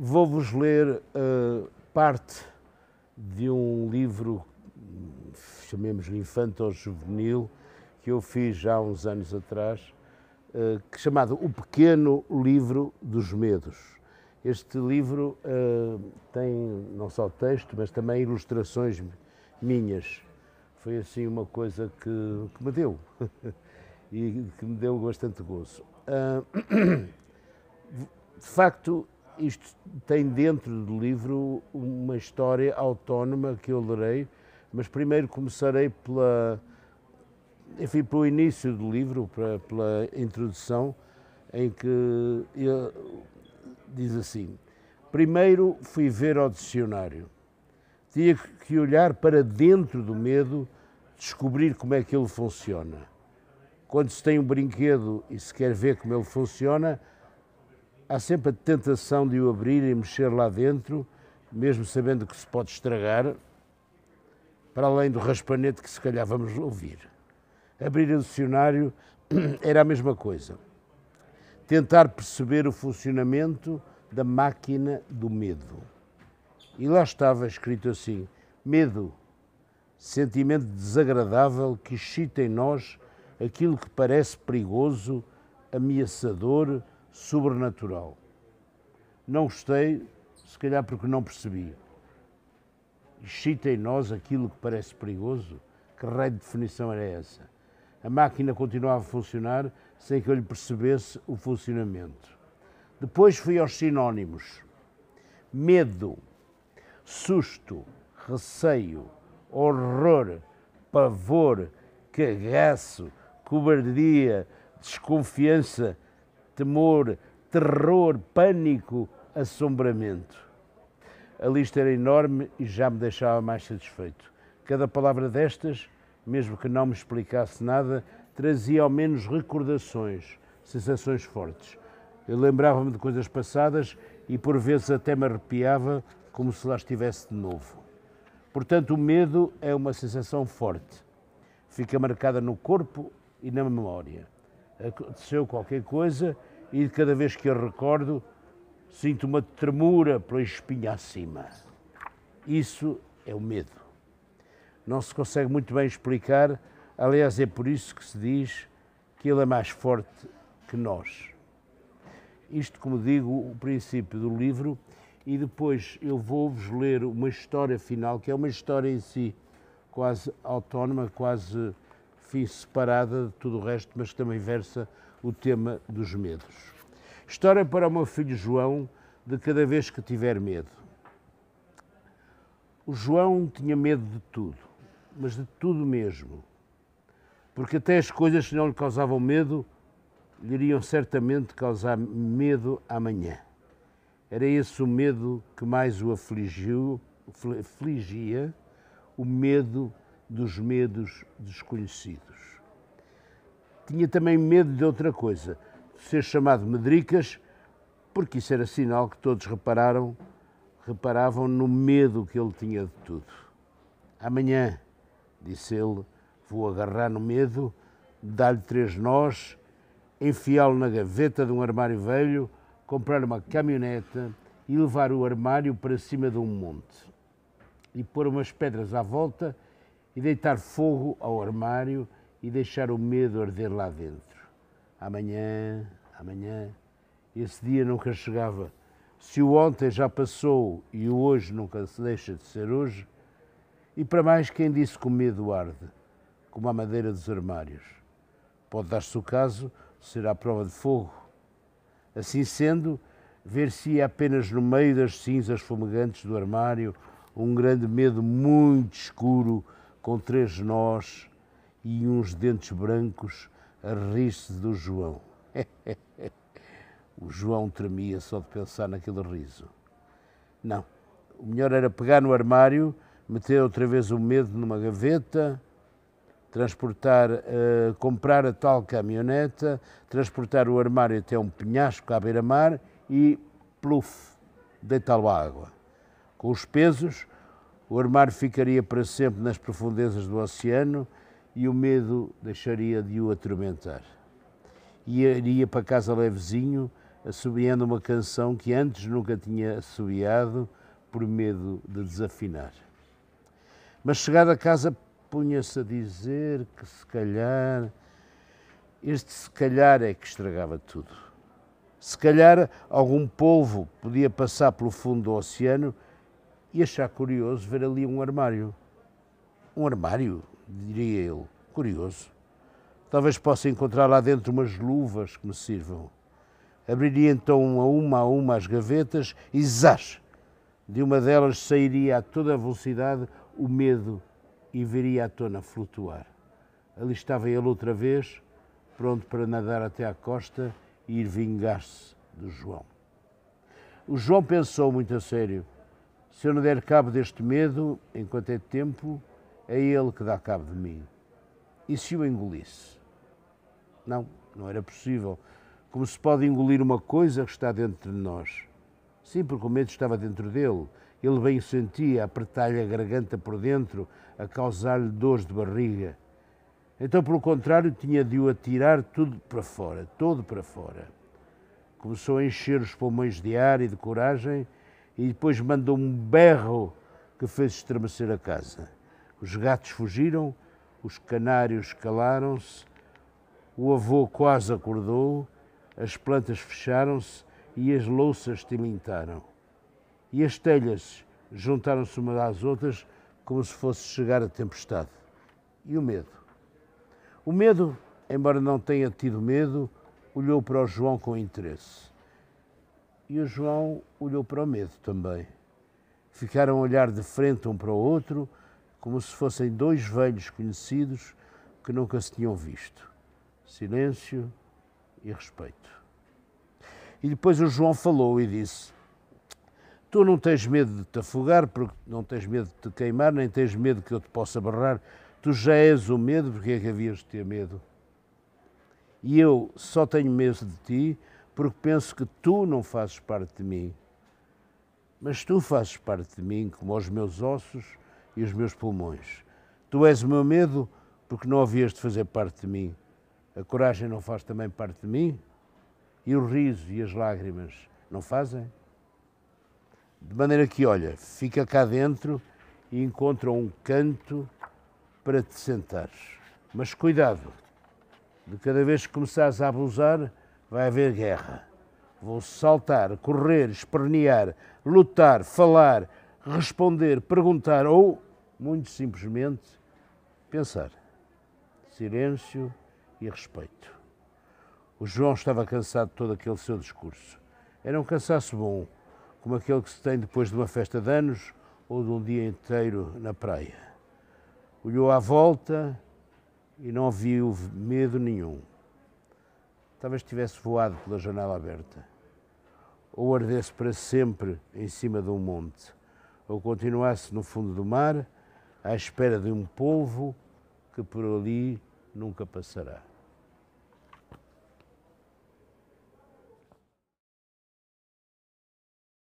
Vou-vos ler parte de um livro, chamemos-lhe infanto-juvenil, que eu fiz já há uns anos atrás, chamado O Pequeno Livro dos Medos. Este livro tem não só texto, mas também ilustrações minhas. Foi assim uma coisa que me deu e que me deu bastante gozo. De facto, isto tem dentro do livro uma história autónoma que eu lerei, mas primeiro começarei pelo início do livro, pela introdução, em que ele diz assim: primeiro fui ver ao dicionário. Tinha que olhar para dentro do medo, descobrir como é que ele funciona. Quando se tem um brinquedo e se quer ver como ele funciona, há sempre a tentação de o abrir e mexer lá dentro, mesmo sabendo que se pode estragar, para além do raspanete que se calhar vamos ouvir. Abrir o dicionário era a mesma coisa. Tentar perceber o funcionamento da máquina do medo. E lá estava escrito assim: medo, sentimento desagradável que excita em nós aquilo que parece perigoso, ameaçador, sobrenatural. Não gostei, se calhar porque não percebi. Excita em nós aquilo que parece perigoso? Que raio de definição era essa? A máquina continuava a funcionar sem que eu lhe percebesse o funcionamento. Depois fui aos sinónimos: medo, susto, receio, horror, pavor, cagaço, cobardia, desconfiança, temor, terror, pânico, assombramento. A lista era enorme e já me deixava mais satisfeito. Cada palavra destas, mesmo que não me explicasse nada, trazia ao menos recordações, sensações fortes. Eu lembrava-me de coisas passadas e por vezes até me arrepiava como se lá estivesse de novo. Portanto, o medo é uma sensação forte. Fica marcada no corpo e na memória. Aconteceu qualquer coisa e cada vez que eu recordo, sinto uma tremura pela espinha acima. Isso é o medo. Não se consegue muito bem explicar, aliás é por isso que se diz que ele é mais forte que nós. Isto, como digo, o princípio do livro, e depois eu vou-vos ler uma história final, que é uma história em si, quase autónoma, quase separada de tudo o resto, mas que também versa o tema dos medos. História para o meu filho João, de cada vez que tiver medo. O João tinha medo de tudo, mas de tudo mesmo, porque até as coisas que não lhe causavam medo lhe iriam certamente causar medo amanhã. Era esse o medo que mais o afligia, o medo dos medos desconhecidos. Tinha também medo de outra coisa, de ser chamado Medricas, porque isso era sinal que todos reparavam no medo que ele tinha de tudo. Amanhã, disse ele, vou agarrar no medo, dar-lhe 3 nós, enfiá-lo na gaveta de um armário velho, comprar uma caminhoneta e levar o armário para cima de um monte. E pôr umas pedras à volta e deitar fogo ao armário e deixar o medo arder lá dentro. Amanhã, esse dia nunca chegava. Se o ontem já passou e o hoje nunca se deixa de ser hoje, e para mais quem disse que o medo arde, como a madeira dos armários. Pode dar-se o caso de ser à prova de fogo. Assim sendo, ver-se-ia apenas no meio das cinzas fumegantes do armário um grande medo muito escuro, com 3 nós e uns dentes brancos a rir-se do João. O João tremia só de pensar naquele riso. Não, o melhor era pegar no armário, meter outra vez o medo numa gaveta, comprar a tal caminhoneta, transportar o armário até um penhasco à beira-mar e, pluf, deitá-lo à água. Com os pesos, o armário ficaria para sempre nas profundezas do oceano e o medo deixaria de o atormentar. E iria para casa levezinho, assobiando uma canção que antes nunca tinha assobiado por medo de desafinar. Mas chegado a casa punha-se a dizer que se calhar, este se calhar é que estragava tudo. Se calhar algum polvo podia passar pelo fundo do oceano e achar curioso ver ali um armário. Um armário, diria ele, curioso. Talvez possa encontrar lá dentro umas luvas que me sirvam. Abriria então uma a uma as gavetas e zás! De uma delas sairia a toda a velocidade o medo e viria à tona flutuar. Ali estava ele outra vez, pronto para nadar até à costa e ir vingar-se do João. O João pensou muito a sério. Se eu não der cabo deste medo, enquanto é tempo, é ele que dá cabo de mim. E se o engolisse? Não, não era possível. Como se pode engolir uma coisa que está dentro de nós? Sim, porque o medo estava dentro dele. Ele bem o sentia, a apertar-lhe a garganta por dentro, a causar-lhe dores de barriga. Então, pelo contrário, tinha de o atirar tudo para fora, todo para fora. Começou a encher os pulmões de ar e de coragem e depois mandou um berro que fez estremecer a casa. Os gatos fugiram, os canários calaram-se, o avô quase acordou, as plantas fecharam-se e as louças tilintaram. E as telhas juntaram-se umas às outras como se fosse chegar a tempestade. E o medo? O medo, embora não tenha tido medo, olhou para o João com interesse. E o João olhou para o medo também. Ficaram a olhar de frente um para o outro, como se fossem dois velhos conhecidos que nunca se tinham visto. Silêncio e respeito. E depois o João falou e disse: tu não tens medo de te afogar, porque não tens medo de te queimar, nem tens medo que eu te possa barrar. Tu já és o medo, porque é que havias de ter medo? E eu só tenho medo de ti porque penso que tu não fazes parte de mim. Mas tu fazes parte de mim, como os meus ossos e os meus pulmões. Tu és o meu medo porque não havias de fazer parte de mim. A coragem não faz também parte de mim? E o riso e as lágrimas não fazem? De maneira que, olha, fica cá dentro e encontra um canto para te sentares. Mas cuidado, de cada vez que começares a abusar, vai haver guerra. Vou saltar, correr, espernear, lutar, falar, responder, perguntar ou, muito simplesmente, pensar. Silêncio e respeito. O João estava cansado de todo aquele seu discurso. Era um cansaço bom, como aquele que se tem depois de uma festa de anos ou de um dia inteiro na praia. Olhou à volta e não viu medo nenhum. Talvez tivesse voado pela janela aberta, ou ardesse para sempre em cima de um monte, ou continuasse no fundo do mar, à espera de um polvo que por ali nunca passará.